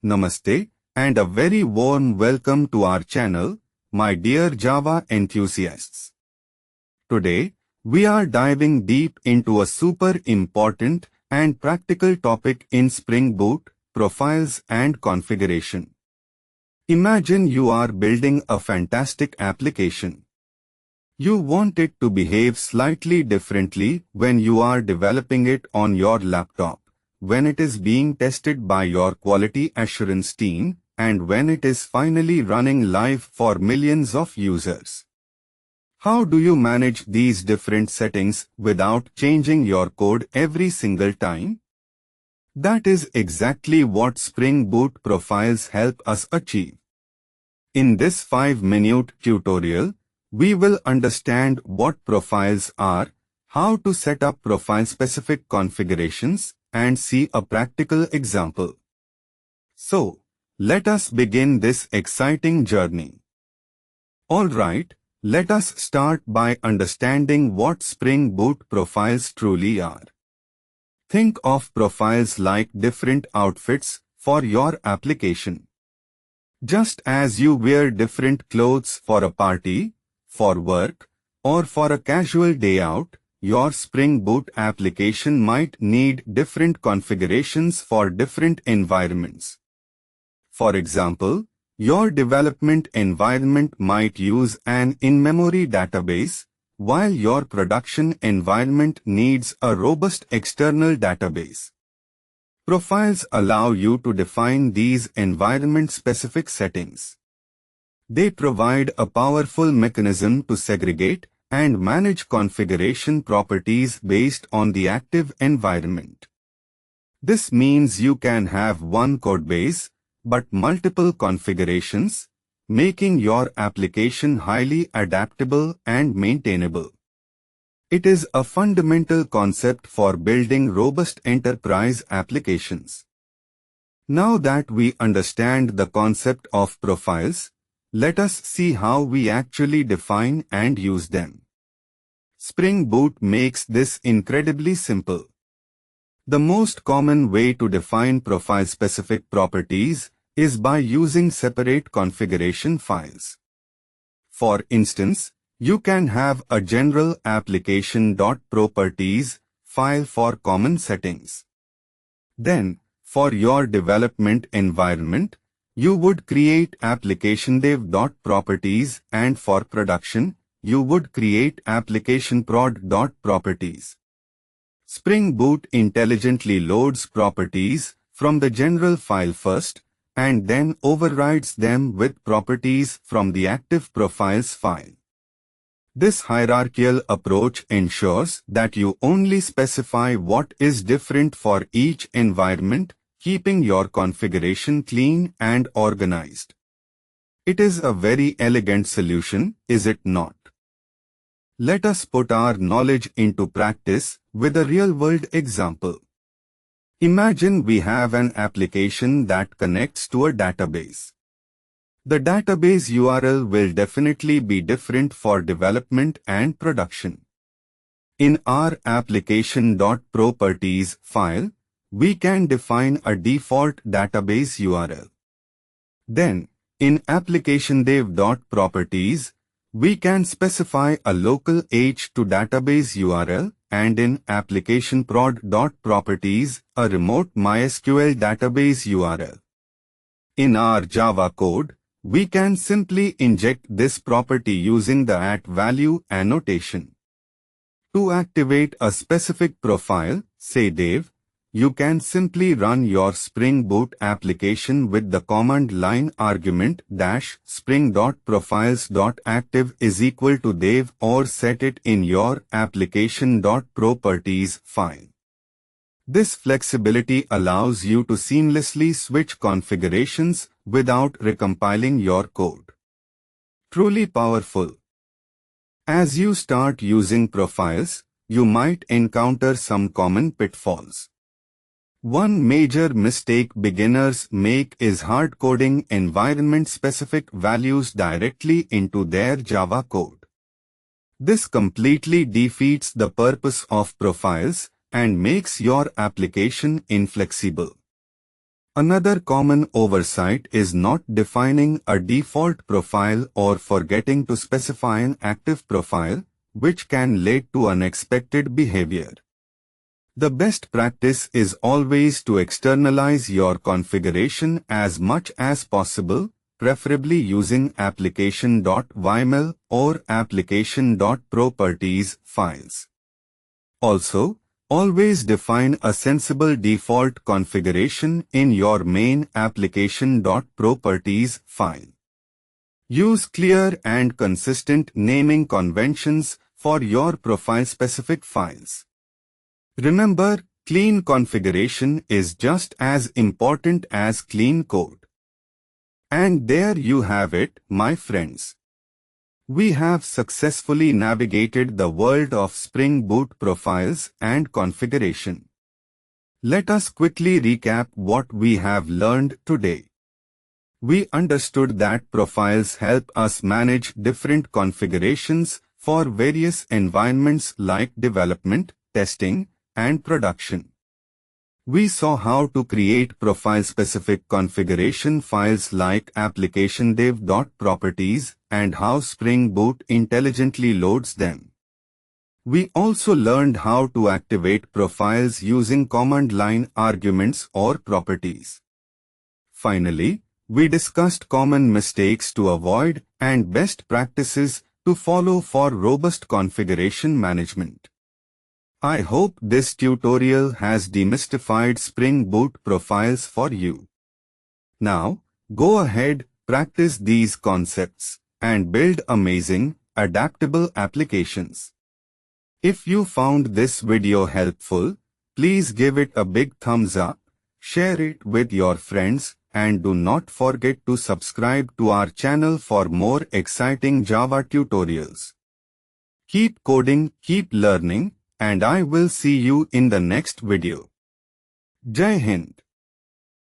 Namaste, and a very warm welcome to our channel, my dear Java enthusiasts. Today, we are diving deep into a super important and practical topic in Spring Boot, profiles and configuration. Imagine you are building a fantastic application. You want it to behave slightly differently when you are developing it on your laptop, when it is being tested by your quality assurance team, and when it is finally running live for millions of users. How do you manage these different settings without changing your code every single time? That is exactly what Spring Boot profiles help us achieve. In this 5-minute tutorial, we will understand what profiles are, how to set up profile-specific configurations, and see a practical example. So, let us begin this exciting journey. Alright, let us start by understanding what Spring Boot profiles truly are. Think of profiles like different outfits for your application. Just as you wear different clothes for a party, for work, or for a casual day out, your Spring Boot application might need different configurations for different environments. For example, your development environment might use an in-memory database, while your production environment needs a robust external database. Profiles allow you to define these environment-specific settings. They provide a powerful mechanism to segregate and manage configuration properties based on the active environment. This means you can have one codebase, but multiple configurations, making your application highly adaptable and maintainable. It is a fundamental concept for building robust enterprise applications. Now that we understand the concept of profiles, let us see how we actually define and use them. Spring Boot makes this incredibly simple. The most common way to define profile-specific properties is by using separate configuration files. For instance, you can have a general application.properties file for common settings. Then, for your development environment, you would create application.dev.properties, and for production, you would create application.prod.properties. Spring Boot intelligently loads properties from the general file first, and then overrides them with properties from the active profiles file. This hierarchical approach ensures that you only specify what is different for each environment, keeping your configuration clean and organized. It is a very elegant solution, is it not? Let us put our knowledge into practice with a real-world example. Imagine we have an application that connects to a database. The database URL will definitely be different for development and production. In our application.properties file, we can define a default database URL. Then, in application.dev.properties, we can specify a local H2 database URL, and in application.prod.properties, a remote MySQL database URL. In our Java code, we can simply inject this property using the @value annotation. To activate a specific profile, say Dev, you can simply run your Spring Boot application with the command line argument -spring.profiles.active is equal to Dev, or set it in your application.properties file. This flexibility allows you to seamlessly switch configurations without recompiling your code. Truly powerful. As you start using profiles, you might encounter some common pitfalls. One major mistake beginners make is hard-coding environment-specific values directly into their Java code. This completely defeats the purpose of profiles and makes your application inflexible. Another common oversight is not defining a default profile or forgetting to specify an active profile, which can lead to unexpected behavior. The best practice is always to externalize your configuration as much as possible, preferably using application.yml or application.properties files. Also, always define a sensible default configuration in your main application.properties file. Use clear and consistent naming conventions for your profile-specific files. Remember, clean configuration is just as important as clean code. And there you have it, my friends. We have successfully navigated the world of Spring Boot profiles and configuration. Let us quickly recap what we have learned today. We understood that profiles help us manage different configurations for various environments like development, testing, and production. We saw how to create profile-specific configuration files like application.properties and how Spring Boot intelligently loads them. We also learned how to activate profiles using command line arguments or properties. Finally, we discussed common mistakes to avoid and best practices to follow for robust configuration management. I hope this tutorial has demystified Spring Boot profiles for you. Now, go ahead, practice these concepts, and build amazing, adaptable applications. If you found this video helpful, please give it a big thumbs up, share it with your friends, and do not forget to subscribe to our channel for more exciting Java tutorials. Keep coding, keep learning, and I will see you in the next video. Jai Hind.